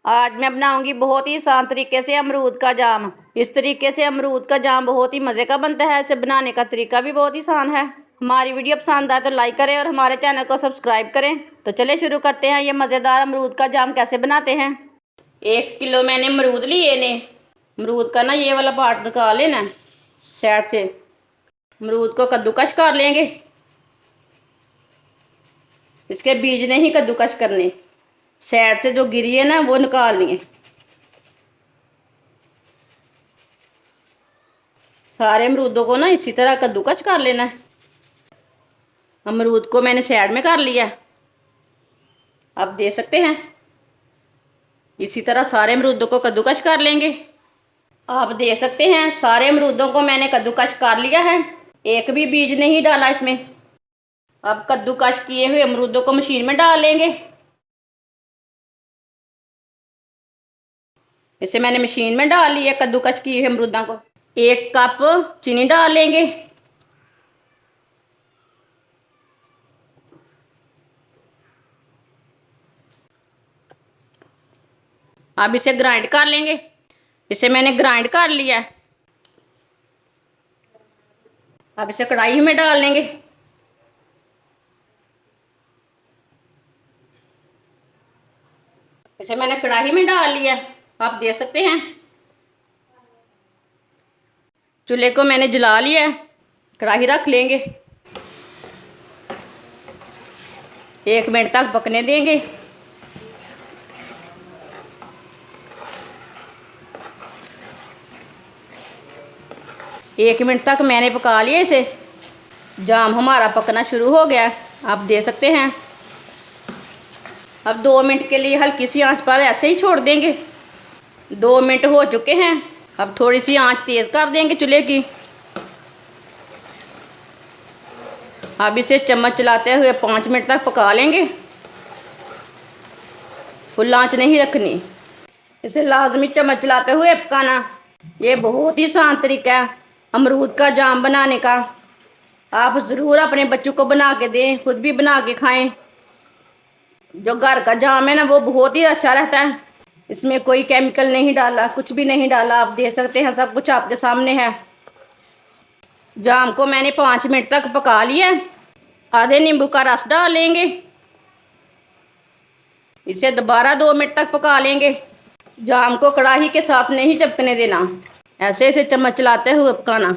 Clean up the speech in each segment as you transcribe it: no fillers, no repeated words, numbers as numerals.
आज मैं बनाऊंगी बहुत ही आसान तरीके से अमरूद का जाम। इस तरीके से अमरूद का जाम बहुत ही मज़े का बनता है। इसे बनाने का तरीका भी बहुत ही आसान है। हमारी वीडियो पसंद आए तो लाइक करें और हमारे चैनल को सब्सक्राइब करें। तो चलिए शुरू करते हैं। ये मज़ेदार अमरूद का जाम कैसे बनाते हैं। 1 किलो मैंने अमरूद लिए ने। अमरूद का ना ये वाला पार्ट निकाल लेना साइड से। अमरूद को कद्दूकस कर लेंगे। इसके बीज नहीं कद्दूकस करने, साइड से जो गिरी है ना वो निकालनी है। सारे अमरूदों को ना इसी तरह कद्दूकस कर लेना है। अमरूद को मैंने साइड में कर लिया, आप दे सकते हैं। इसी तरह सारे अमरूदों को कद्दूकस कर लेंगे। आप दे सकते हैं सारे अमरूदों को मैंने कद्दूकस कर लिया है। एक भी बीज नहीं डाला इसमें। अब कद्दूकस किए हुए अमरूदों को मशीन में डाल लेंगे। इसे मैंने मशीन में डाल लिया कद्दूकस किए हुए अमरूदों को। 1 कप चीनी डाल लेंगे। अब इसे ग्राइंड कर लेंगे। इसे मैंने ग्राइंड कर लिया। अब इसे कढ़ाई में डाल लेंगे। इसे मैंने कढ़ाई में डाल लिया, आप दे सकते हैं। चूल्हे को मैंने जला लिया, कढ़ाई रख लेंगे। 1 मिनट तक पकने देंगे। एक मिनट तक मैंने पका लिया इसे। जाम हमारा पकना शुरू हो गया, आप दे सकते हैं। अब 2 मिनट के लिए हल्की सी आंच पर ऐसे ही छोड़ देंगे। 2 मिनट हो चुके हैं। अब थोड़ी सी आंच तेज़ कर देंगे चूल्हे की। अब इसे चम्मच चलाते हुए 5 मिनट तक पका लेंगे। फुल आंच नहीं रखनी, इसे लाजमी चम्मच चलाते हुए पकाना। ये बहुत ही आसान तरीका है अमरूद का जाम बनाने का। आप ज़रूर अपने बच्चों को बना के दें, खुद भी बना के खाएं। जो घर का जाम है ना वो बहुत ही अच्छा रहता है। इसमें कोई केमिकल नहीं डाला, कुछ भी नहीं डाला, आप दे सकते हैं। सब कुछ आपके सामने है। जाम को मैंने 5 मिनट तक पका लिया। आधे नींबू का रस डाल लेंगे। इसे दोबारा 2 मिनट तक पका लेंगे। जाम को कढ़ाई के साथ नहीं चिपकने देना, ऐसे इसे चम्मच चलाते हुए पकाना।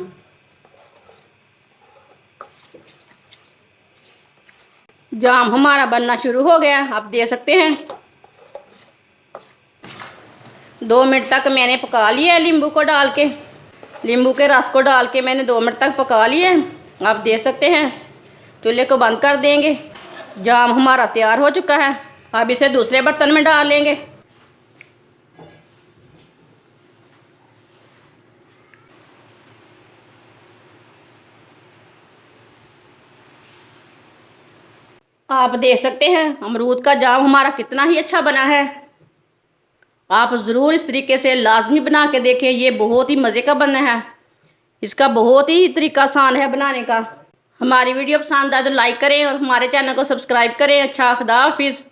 जाम हमारा बनना शुरू हो गया, आप दे सकते हैं। 2 मिनट तक मैंने पका लिया है नींबू को डाल के। नींबू के रस को डाल के मैंने 2 मिनट तक पका लिया है, आप दे सकते हैं। चूल्हे को बंद कर देंगे। जाम हमारा तैयार हो चुका है। अब इसे दूसरे बर्तन में डाल लेंगे। आप देख सकते हैं अमरूद का जाम हमारा कितना ही अच्छा बना है। आप ज़रूर इस तरीके से लाजमी बना के देखें। ये बहुत ही मज़े का बना है। इसका बहुत ही तरीका आसान है बनाने का। हमारी वीडियो पसंद आए तो लाइक करें और हमारे चैनल को सब्सक्राइब करें। अच्छा, खुदा हाफिज़।